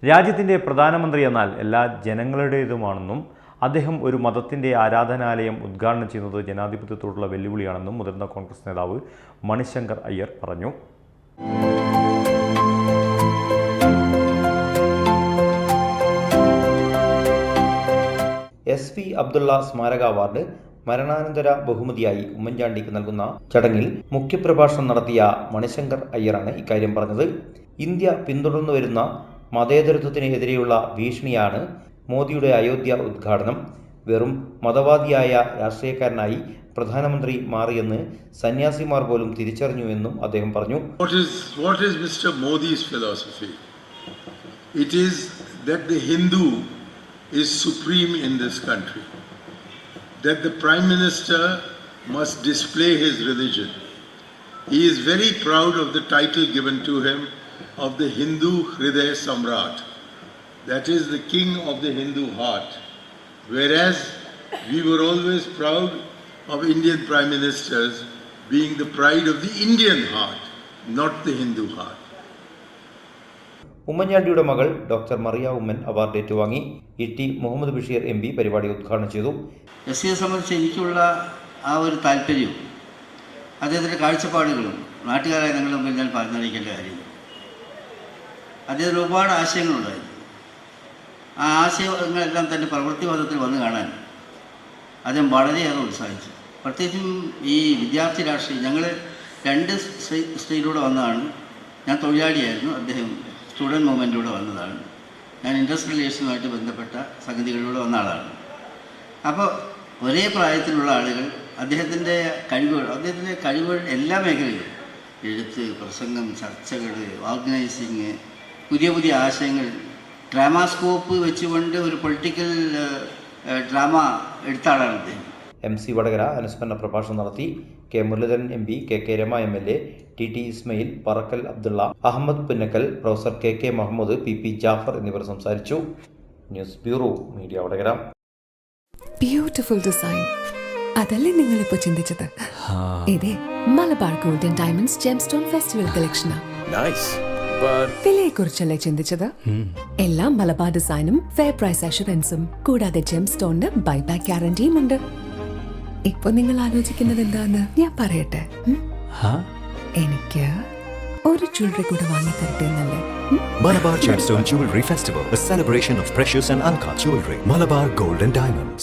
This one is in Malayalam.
രാജ്യത്തിൻ്റെ പ്രധാനമന്ത്രി എന്നാൽ എല്ലാ ജനങ്ങളുടേതുമാണെന്നും അദ്ദേഹം ഒരു മതത്തിൻ്റെ ആരാധനാലയം ഉദ്ഘാടനം ചെയ്യുന്നത് ജനാധിപത്യത്തോടുള്ള വെല്ലുവിളിയാണെന്നും മുതിർന്ന കോൺഗ്രസ് നേതാവ് മണിശങ്കർ അയ്യർ പറഞ്ഞു. SV അബ്ദുള്ള സ്മാരക അവാർഡ് മരണാനന്തര ബഹുമതിയായി ഉമ്മൻചാണ്ടിക്ക് നൽകുന്ന ചടങ്ങിൽ മുഖ്യപ്രഭാഷണം നടത്തിയ മണിശങ്കർ അയ്യറാണ് ഇക്കാര്യം പറഞ്ഞത്. ഇന്ത്യ പിന്തുടർന്നു വരുന്ന മതേതരത്വത്തിനെതിരെയുള്ള ഭീഷണിയാണ് മോദിയുടെ അയോധ്യ ഉദ്ഘാടനം. വെറും മതവാദിയായ രാഷ്ട്രീയക്കാരനായി പ്രധാനമന്ത്രി മാറിയെന്ന് സന്യാസിമാർ പോലും തിരിച്ചറിഞ്ഞുവെന്നും അദ്ദേഹം പറഞ്ഞു. What is Mr. Modi's philosophy? It is that the Hindu is supreme in this country, that the Prime Minister must display his religion. He is very proud of the title given to him of the Hindu Hriday Samrat, that is the king of the Hindu heart, whereas we were always proud of Indian Prime Ministers being the pride of the Indian heart, not the Hindu heart. ഉമ്മൻചാണ്ടിയുടെ മകൾ ഡോക്ടർ മറിയ ഉമ്മൻ അവാർഡ് ഏറ്റുവാങ്ങി. ET മുഹമ്മദ് ബഷീർ MP പരിപാടി ഉദ്ഘാടനം ചെയ്തു. എസ്.സിയെ സംബന്ധിച്ച് എനിക്കുള്ള ആ ഒരു താല്പര്യവും അദ്ദേഹത്തിൻ്റെ കാഴ്ചപ്പാടുകളും നാട്ടുകാരായ നിങ്ങളുടെ മുമ്പിൽ ഞാൻ പറഞ്ഞറിയിക്കേണ്ട കാര്യമില്ല. അദ്ദേഹത്തിന് ഒരുപാട് ആശയങ്ങളുണ്ടായിരുന്നു. ആ ആശയങ്ങളെല്ലാം തന്നെ പ്രവൃത്തിവാദത്തിൽ വന്നു കാണാൻ അദ്ദേഹം വളരെയേറെ ഉത്സാഹിച്ചു. പ്രത്യേകിച്ചും ഈ വിദ്യാർത്ഥി രാഷ്ട്രീയം, ഞങ്ങൾ 2 സ്ത്രീയിലൂടെ വന്നതാണ്. ഞാൻ തൊഴിലാളിയായിരുന്നു, അദ്ദേഹം സ്റ്റുഡൻറ് മൂവ്മെൻറ്റിലൂടെ വന്നതാണ്. ഞാൻ ഇൻഡസ്ട്രിയൽ റിലേഷനുമായിട്ട് ബന്ധപ്പെട്ട സംഗതികളിലൂടെ വന്ന ആളാണ്. അപ്പോൾ ഒരേ പ്രായത്തിലുള്ള ആളുകൾ അദ്ദേഹത്തിൻ്റെ കഴിവുകൾ എല്ലാ മേഖലയിലും, എഴുത്ത്, പ്രസംഗം, ചർച്ചകൾ, ഓർഗനൈസിങ്, പുതിയ പുതിയ ആശയങ്ങൾ, ഡ്രാമാസ്കോപ്പ് വെച്ചുകൊണ്ട് ഒരു പൊളിറ്റിക്കൽ ഡ്രാമ എടുത്ത ആളാണ് അദ്ദേഹം. MC വടകര അനുസ്മരണ പ്രഭാഷണം നടത്തി. K Muraleedharan MP, KK Rama MLA, TT Ismail, Parakkal Abdulla, Ahammed Punnakkal, professor KK Muhammad, PP Jafar എന്നിവർ സംസാരിച്ചു. News bureau, media Vadakara. Beautiful design, അതല്ലേ നിങ്ങളിപ്പോ ചിന്തിച്ചത്? ഇതേ Malabar golden diamonds gemstone festival കളക്ഷനാ. വിലയെക്കുറിച്ചല്ലേ ചിന്തിച്ചത്? എല്ലാം മലബാർ ഡിസൈനും ഫെയർ പ്രൈസ് അഷുറൻസും കൂടാതെ ജെംസ്റ്റോണിന് ബൈബാക്ക് ഗ്യാരണ്ടിയും ഉണ്ട്. ഇപ്പൊ നിങ്ങൾ ആലോചിക്കുന്നത് എന്താന്ന് ഞാൻ പറയട്ടെ. എനിക്ക് ഒരു ജ്വല്ലറി കൂടെ വാങ്ങി തരട്ടെ എന്നല്ലേ? Malabar Gemstone Jewelry Festival, a celebration of precious and uncut jewelry. Malabar Gold and Diamonds.